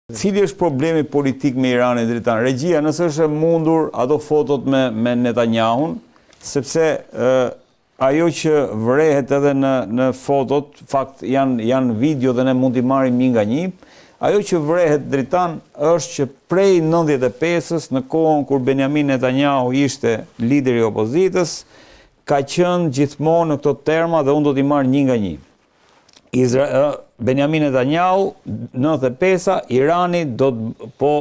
Cili është problemi politik me Iranin dritan? Regjia, nëse është mundur ato fotot me Netanyahun, sepse ajo që vrehet edhe në fotot, fakt janë video dhe ne mund t'i marrim një nga një, ajo që vrehet dritan është që prej 95-ës, në kohën kur Benjamin Netanyahu ishte lideri i opozitës, ka qenë gjithmonë në këto terma dhe unë do t'i marr një nga një. Benjamin Netanyahu, 95-a, Irani do të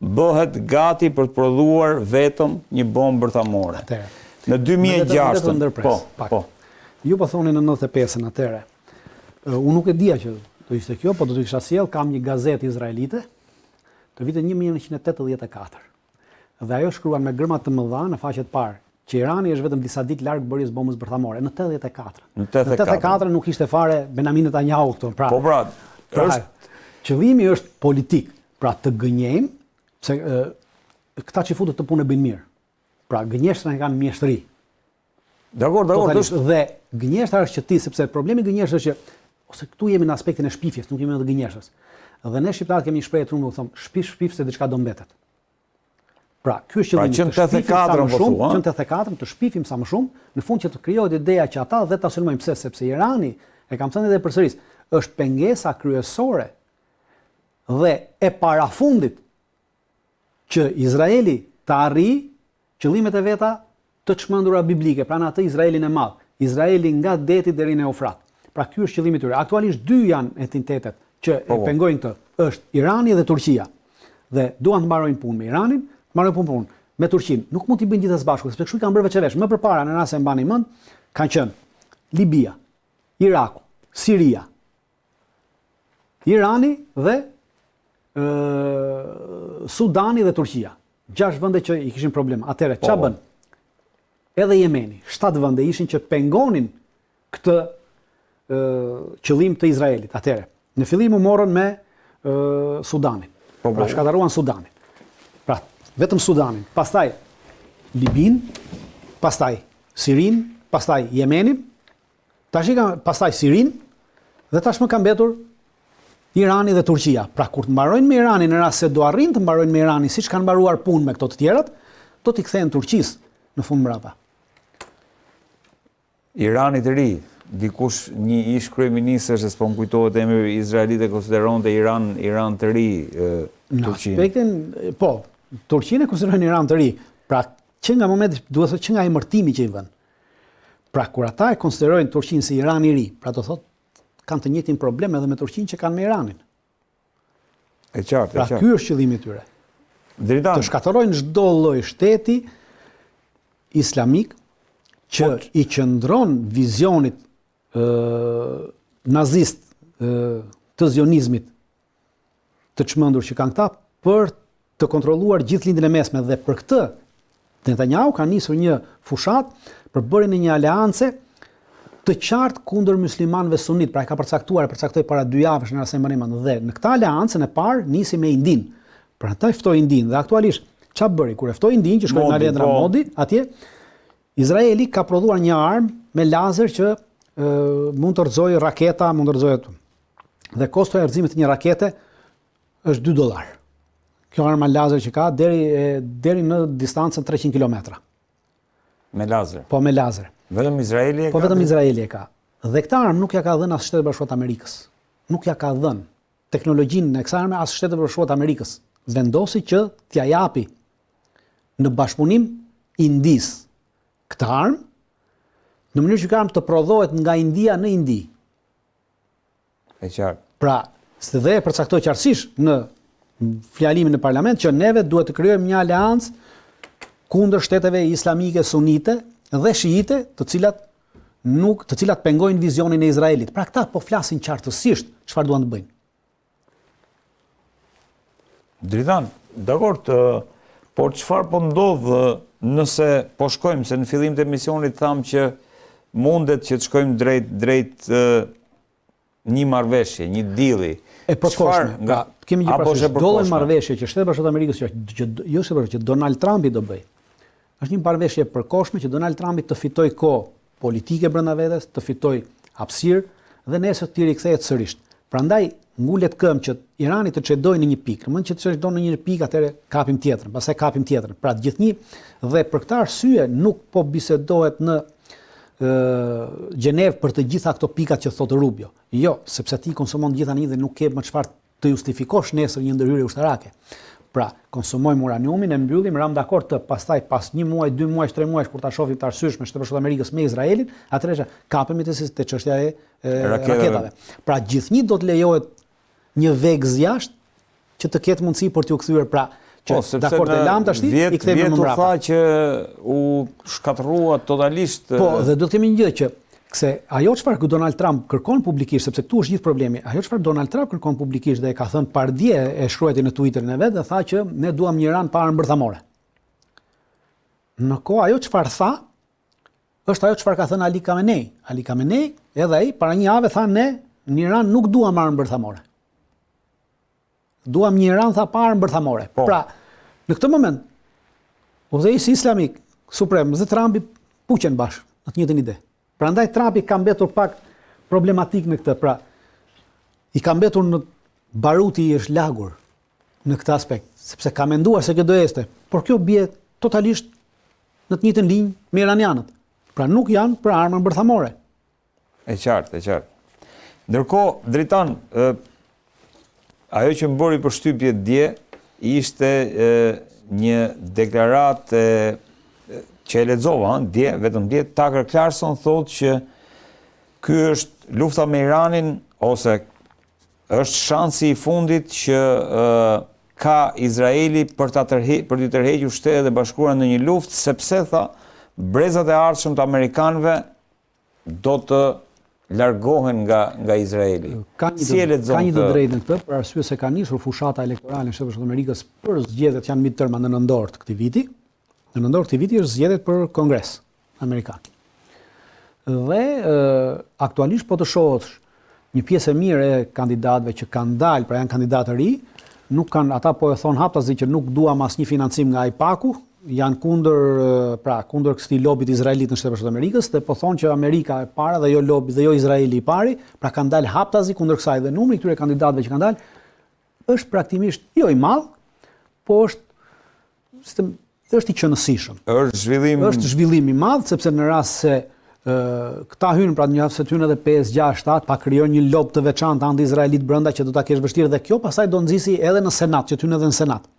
bëhet gati për të prodhuar vetëm një bombë bërthamore. Në 2006. Po. Ju po thoni në 95-ën atëre. Unë nuk e dija që do ishte kjo, po do të kisha sjell, kam një gazetë izraelite të vitit 1984. Dhe ajo shkruan me gërma të mëdha në faqet parë që Irani është vetëm disa ditë larg bërjes bombës bërthamore në 84. Në 84 nuk ishte fare Benjamin Netanyahu këto. Po pra, qëllimi është politik. Pra të gënjejmë se këta që futët të punë e bëjnë mirë. Pra gënjeshtra e kanë mjeshtëri. Dakor. Dhe gënjeshtra është që ti, sepse problemi i gënjeshtrës është që ose këtu jemi në aspektin e shpifjes, nuk jemi në gënjeshtrës. Dhe ne shqiptarët kemi një shprehje trumë, thonë shpif se diçka do mbetet. Pra, ky është qëllimi, të 84 të shpifim sa më shumë, në fund që të krijohet ideja që ata dhe ta sulmojnë. Pse? Sepse Irani, e kam thënë edhe përsëris, është pengesa kryesore dhe e parafundit që Izraeli të arrijë qëllimet e veta të çmendura biblike, pra në atë Izraelin e madh, Izraeli nga deti deri në Eufrat. Pra ky është qëllimi i tyre. Aktualisht dy janë entitetet që e pengojnë këtë, është Irani dhe Turqia. Dhe duan të mbarojnë punë me Iranin, marrë punë me Turqinë. Nuk mund t'i bëjnë gjithë së bashku, sepse kështu kanë bërë veçëvesh. Më përpara, në rast se mbani mend, kanë qenë Libia, Iraku, Siria, Irani dhe Sudani dhe Turqia. 6 vende që i kishin problem. Atëherë ç'a bën? Edhe Jemeni, 7 vende ishin që pengonin këtë qëllim të Izraelit. Atëherë, në fillim u morën me Sudanin. Pra shkataruan Sudanin. Pra vetëm Sudanin, pastaj Libin, pastaj Sirin, pastaj Jemenin, pastaj Sirin, dhe tashmë ka mbetur Irani dhe Turqia. Pra kur të mbarojnë me Iranin, në rast se do arrin të mbarojnë me Iranin, siç kanë mbaruar punë me këto të tjerat, do t'i kthehen Turqisë në fund mbrapa. Irani të ri, dikush një ish kryeministër, se s'po më kujtohet emri, izraelite konsideronte Iran të ri Turqinë. Në aspektin, po, Turqinë e konsiderojnë Iran të ri. Pra, që nga momenti, duhet të thotë që nga emërtimi që i vën. Pra, kur ata e konsiderojnë Turqinë si Iran i ri, pra do thotë kanë të njëjtin problem edhe me Turqinë që kanë me Iranin. E qartë. Pra, ky është qëllimi i tyre. Dritan. Të shkatërrojnë çdo lloj shteti islamik që i qëndron vizionit nazist të zionizmit të çmendur që kanë këta për të kontrolluar gjithë lindjen e mesme, dhe për këtë Netanyahu ka nisur një fushat për bërjen e një aleance të qartë kundër muslimanëve sunit. Pra e ka përcaktoi para 2 javësh në rast se mbani mend. Dhe në këtë aleancën e parë nisi me Indin. Pra ata e ftoi Indin dhe aktualisht ç'a bëri kur e ftoi Indin që shkoi në Alendra Modi, atje Izraeli ka prodhuar një armë me lazer që mund të rrëzojë raketa, mund të rrëzojë. Dhe kosto e rrëzimit të një rakete është $2. Kjo armë lazer që ka deri në distancën 300 km. Me lazer. Po me lazer. Vetëm Izraeli e ka? Po vetëm Izraeli e ka. Dhe këtë armë nuk ja ka dhënë as Shtetet Bashkuara të Amerikës. Nuk ja ka dhënë teknologjinë e kësaj arme as Shtetet Bashkuara të Amerikës. Vendosi që t'ja japi në bashkëpunim Indis këtë armë, në mënyrë që armë të prodhohet nga India në Indi. E qartë. Pra, se dhe e përcaktoi qartësisht në fjalimin në parlament që neve duhet të krijojmë një aleancë kundër shteteve islamike sunite dhe shiite, të cilat pengojnë vizionin e Izraelit. Pra këta po flasin qartësisht çfarë duan të bëjnë. Dritan, dakord, por çfarë po ndodh nëse po shkojmë, se në fillim të emisionit thamë që mundet që të shkojmë drejt një marrëveshje, një deali. E përkohshme. Kemi një parasysh dollën marrëveshje që Shtetet Bashkuara të Amerikës që Donald Trumpi do bëj. Është një marrëveshje e përkohshme që Donald Trumpi të fitoj kohë politike brenda vetes, të fitoj hapësirë dhe nesër të rikthehet sërish. Prandaj ngullet këmbë që Irani të çedojë në një pikë. Në moment që të çedon në një pikë, atëherë kapim tjetrën, pastaj kapim tjetrën. Pra gjithnjë dhe për këtë arsye nuk po bisedohet në Gjenevë për të gjitha këto pikat që thotë Rubio. Jo, sepse ti konsumon gjithë tani dhe nuk ke më çfarë të justifikosh nesër një ndërhyrje ushtarake. Pra, konsumojmë uraniumin, e mbyllim, ram dakord të pastaj pas 1 muaj, 2 muaj, 3 muaj kur ta shohim të arsyeshme me Shtetet Bashkuara të Amerikës me Izraelin, atëherë kapemi te çështja e raketave. Pra, gjithnjë do të lejohet një vegz jashtë që të ketë mundësi për t'u kthyer, pra që dakord e lam tash i kthejmë në mbrapa. Tha që u shkatërrua totalisht. Po, dhe do të kemi një gjë që se ajo çfarë Donald Trump kërkon publikisht, sepse këtu është gjithë problemi, ajo çfarë Donald Trump kërkon publikisht dhe e ka thënë pardje e shkruajti në Twitterin e vet dhe tha që ne duam një Iran pa armë bërthamore. Në kohë ajo çfarë tha është ajo çfarë ka thënë Ali Khamenei. Ali Khamenei edhe ai para një jave tha ne në Iran nuk duam armë bërthamore. Duam një Iran tha pa armë bërthamore. Po. Pra, në këtë moment udhëheqësi islamik suprem dhe Trumpi puqen bashkë në të njëjtën ide. Prandaj Trumpi ka mbetur pak problematik në këtë, pra i ka mbetur në baruti i është lagur në këtë aspekt, sepse ka menduar se kjo do este, por kjo bie totalisht në të njëjtën linjë me iranianët. Pra nuk janë për armën bërthamore. E qartë, e qartë. Ndërkohë, Dritan, ajo që më bëri përshtypje dje ishte një deklaratë që e lexova, vetëm dje, Tucker Carlson thotë që ky është lufta me Iranin ose është shansi i fundit që ka Izraeli për t'i tërhequr Shtetet e Bashkuara në një luftë, sepse tha brezat e ardhshëm të amerikanëve do të largohen nga Izraeli. Ka një të drejtë në këtë, për arsye se ka nisur fushata elektorale në Shtetet Bashkuara të Amerikës për zgjedhjet janë midterm në nëntor të këtij viti. Në nëntor këtij viti është zgjedhjet për Kongres amerikan. Dhe aktualisht po të shohësh një pjesë e mirë e kandidatëve që kanë dalë, pra janë kandidatë të ri, nuk kanë, ata po e thon haptazi që nuk duam asnjë financim nga AIPAC-u, janë kundër këtij lobit izraelit në Shtetet Bashkuara të Amerikës, dhe po thonë që Amerika e para dhe jo lobi dhe jo Izraeli i pari, pra kanë dalë haptazi kundër kësaj dhe numri i këtyre kandidatëve që kanë dalë është praktikisht jo i madh, po është i qëndësishëm. Është zhvillim i madh, sepse në rast se këta hynë, pra një se hynë edhe 5, 6, 7, pa krijon një lob të veçantë anti-izraelit brenda që do ta kesh vështirë dhe kjo pastaj do nxisi edhe në Senat, që hynë edhe në Senat.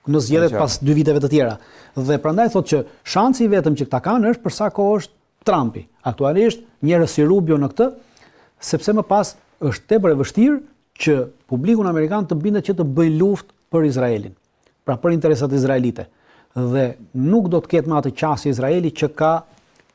Në zgjedhjet pas 2 viteve të tjera. Dhe prandaj thotë që shansi vetëm që këta kanë është për sa kohë është Trumpi. Aktualisht njerëz si Rubio në këtë, sepse më pas është tepër e vështirë që publiku amerikan të bindet që të bëjë luftë për Izraelin. Pra për interesat izraelite. Dhe nuk do të ketë më atë qasje Izraeli që ka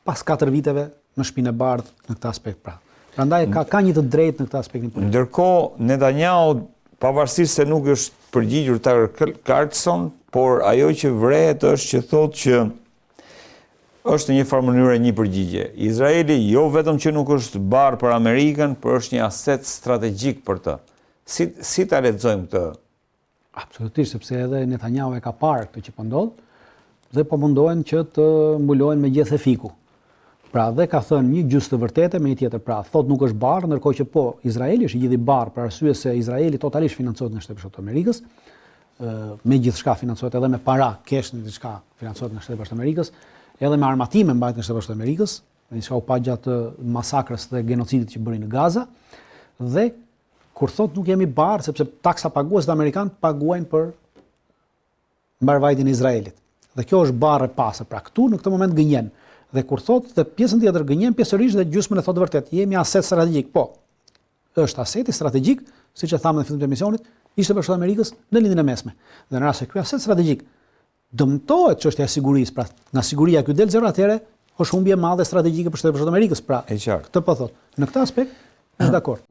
pas 4 viteve në Shtëpinë e Bardhë në këtë aspekt. Prandaj ka një të drejtë në këtë aspektin politik. Ndërkohë, Netanyahu, pavarësisht se nuk është përgjigjur Tucker Carlson, por ajo që vrehet është që thotë që është në një farë mënyrë një përgjigje. Izraeli jo vetëm që nuk është barë për Amerikën, por është një aset strategjik për të. Si ta lexojmë këtë? Absolutisht, sepse edhe Netanyahu e ka parë këtë që po ndodh dhe po mundohen që të mbulohen me gjethe fiku. Pra dhe ka thënë një gjysmë të vërtetë me një tjetër, pra thot nuk është barë, ndërkohë që po Izraeli është i gjithë i barë për arsye se Izraeli totalisht financohet në Shtetet Bashkuara të Amerikës, me gjithçka financohet edhe me para, kesh në diçka financohet në Shtetet Bashkuara të Amerikës, edhe me armatime mbahet në Shtetet Bashkuara të Amerikës, diçka u pa gjatë masakrës dhe genocidit që bëri në Gaza, dhe kur thot nuk jemi barë sepse taksa paguesit amerikan paguajnë për mbarvajtjen e Izraelit. Dhe kjo është barë e pasë, pra këtu në këtë moment gënjen. Dhe kur thot dhe pjesën tjetër gënjen pjesërisht dhe gjysmën e thotë vërtet, jemi aset strategjik. Po, është aseti strategjik, siç e thamë në fillim të emisionit, ishte për Shtetet Amerikës në lindjen e mesme. Dhe në rast se ky aset strategjik dëmtohet çështja e sigurisë, pra nga siguria ky del zero, atëherë është humbje e madhe strategjike për Shtetet Bashkuara të Amerikës. Pra, këtë po thot. Në këtë aspekt është dakord.